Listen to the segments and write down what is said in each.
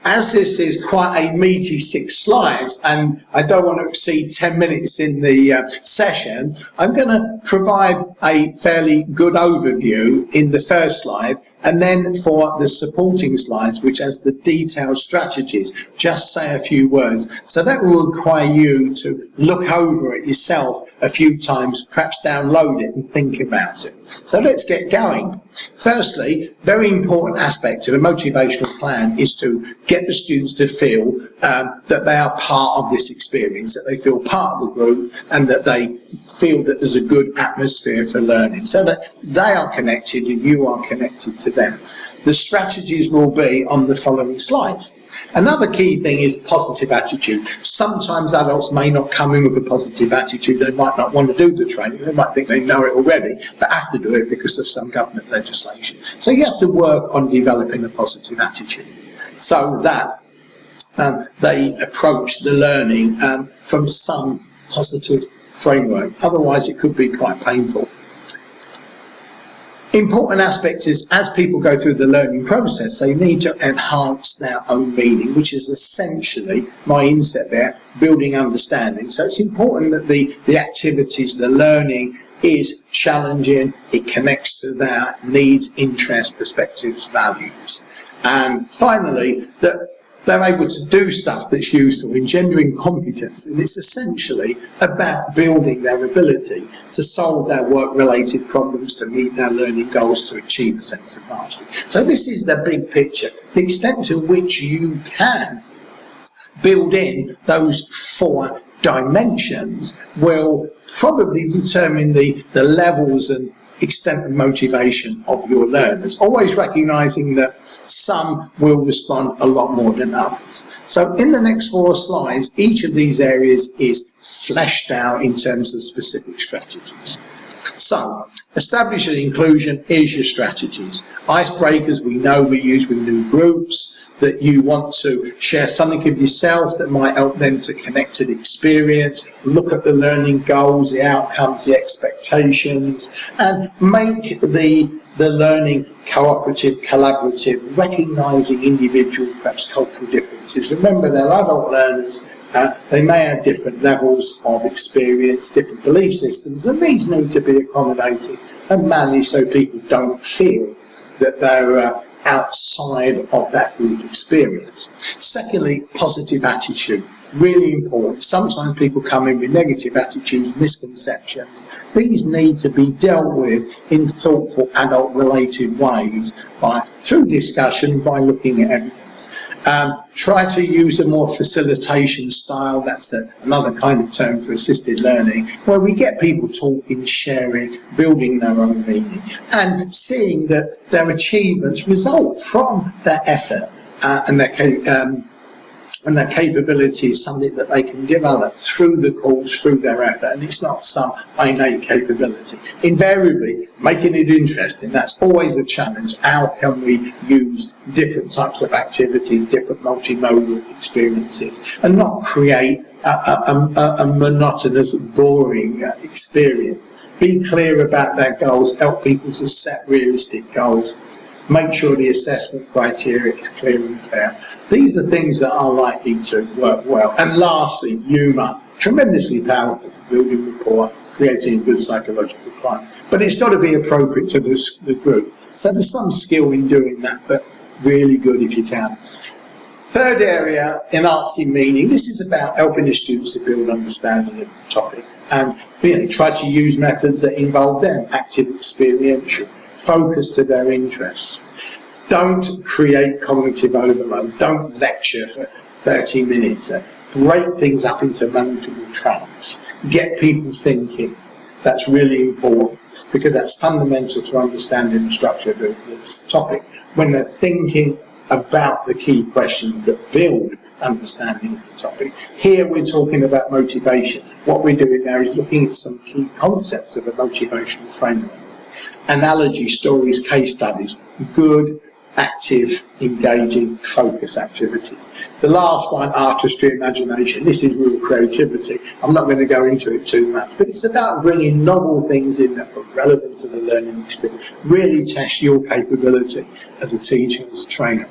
as this is quite a meaty 6 slides, and I don't want to exceed 10 minutes in the session, I'm going to provide a fairly good overview in the first slide, and then for the supporting slides, which has the detailed strategies, just say a few words. So that will require you to look over it yourself a few times, perhaps download it and think about it. So let's get going. Firstly, very important aspect of a motivational plan is to get the students to feel that they are part of this experience, that they feel part of the group, and that they feel that there's a good atmosphere for learning, so that they are connected and you are connected to them. The strategies will be on the following slides. Another key thing is positive attitude. Sometimes adults may not come in with a positive attitude. They might not want to do the training. They might think they know it already, but have to do it because of some government legislation. So you have to work on developing a positive attitude so that they approach the learning from some positive framework. Otherwise, it could be quite painful. Important aspect is, as people go through the learning process, they need to enhance their own meaning, which is essentially my inset there, building understanding. So it's important that the activities, the learning is challenging, it connects to their needs, interests, perspectives, values. And finally, that they're able to do stuff that's useful, engendering competence, and it's essentially about building their ability to solve their work-related problems, to meet their learning goals, to achieve a sense of mastery. So this is the big picture, the extent to which you can build in those 4 dimensions will probably determine the levels and extent of motivation of your learners, always recognising that some will respond a lot more than others. So in the next 4 slides, each of these areas is fleshed out in terms of specific strategies. So, establish an inclusion, here's your strategies. Icebreakers, we know we use with new groups, that you want to share something of yourself that might help them to connect to the experience, look at the learning goals, the outcomes, the expectations, and make the learning cooperative, collaborative, recognising individual, perhaps cultural differences. Remember, they're adult learners. They may have different levels of experience, different belief systems, and these need to be accommodated and managed so people don't feel that they're outside of that group experience. Secondly, positive attitude. Really important. Sometimes people come in with negative attitudes, misconceptions. These need to be dealt with in thoughtful, adult-related ways through discussion, by looking at evidence. Try to use a more facilitation style. That's another kind of term for assisted learning, where we get people talking, sharing, building their own meaning, and seeing that their achievements result from their effort and their capability is something that they can develop through the course, through their effort, and it's not some innate capability. Invariably, making it interesting, that's always a challenge. How can we use different types of activities, different multimodal experiences, and not create a monotonous, boring experience? Be clear about their goals, help people to set realistic goals, make sure the assessment criteria is clear and fair. These are things that are likely to work well. And lastly, humour. Tremendously powerful for building rapport, creating a good psychological climate. But it's got to be appropriate to the group. So there's some skill in doing that, but really good if you can. Third area, enhancing meaning. This is about helping the students to build understanding of the topic and try to use methods that involve them, active, experiential, focus to their interests. Don't create cognitive overload. Don't lecture for 30 minutes. Break things up into manageable tracks. Get people thinking. That's really important because that's fundamental to understanding the structure of this topic. When they're thinking about the key questions that build understanding of the topic. Here we're talking about motivation. What we're doing now is looking at some key concepts of a motivational framework. Analogy, stories, case studies, good, active, engaging, focus activities. The last one, artistry, imagination. This is real creativity. I'm not going to go into it too much, but it's about bringing novel things in that are relevant to the learning experience. Really test your capability as a teacher, as a trainer.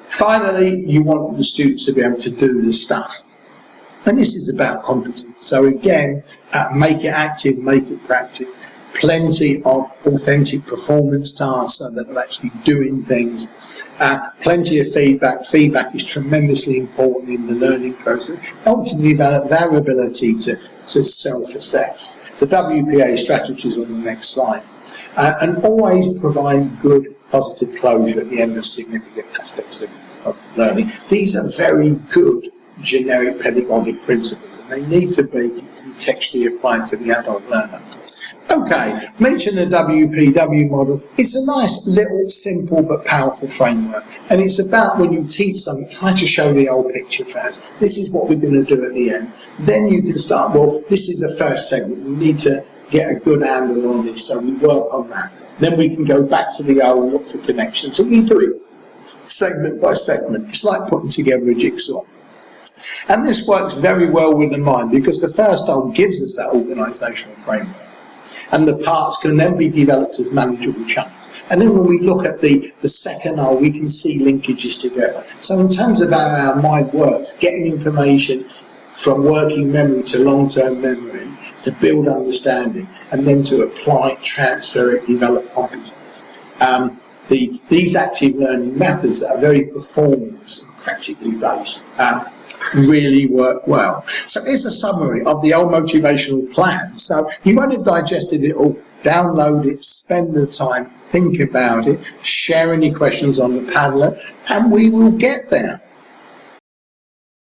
Finally, you want the students to be able to do the stuff. And this is about competence. So again, make it active, make it practice. Plenty of authentic performance tasks so that they're actually doing things. Plenty of feedback. Feedback is tremendously important in the learning process. Ultimately, about their ability to self-assess. The WPA strategies on the next slide. And always provide good, positive closure at the end of significant aspects of learning. These are very good generic pedagogic principles, and they need to be contextually applied to the adult learner. Okay, mention the WPW model. It's a nice little simple but powerful framework, and it's about when you teach something, try to show the whole picture first. This is what we're going to do at the end. Then you can start, well, this is the first segment. We need to get a good handle on this, so we work on that. Then we can go back to the O and look for connections. So we do it segment by segment. It's like putting together a jigsaw. And this works very well with the mind, because the first O gives us that organisational framework. And the parts can then be developed as manageable chunks. And then when we look at the second O, we can see linkages together. So in terms of how our mind works, getting information from working memory to long-term memory, to build understanding, and then to apply, transfer it, develop competence. These active learning methods that are very performance and practically based really work well. So here's a summary of the old motivational plan. So you won't have digested it all. Download it, spend the time, think about it, share any questions on the Padlet, and we will get there.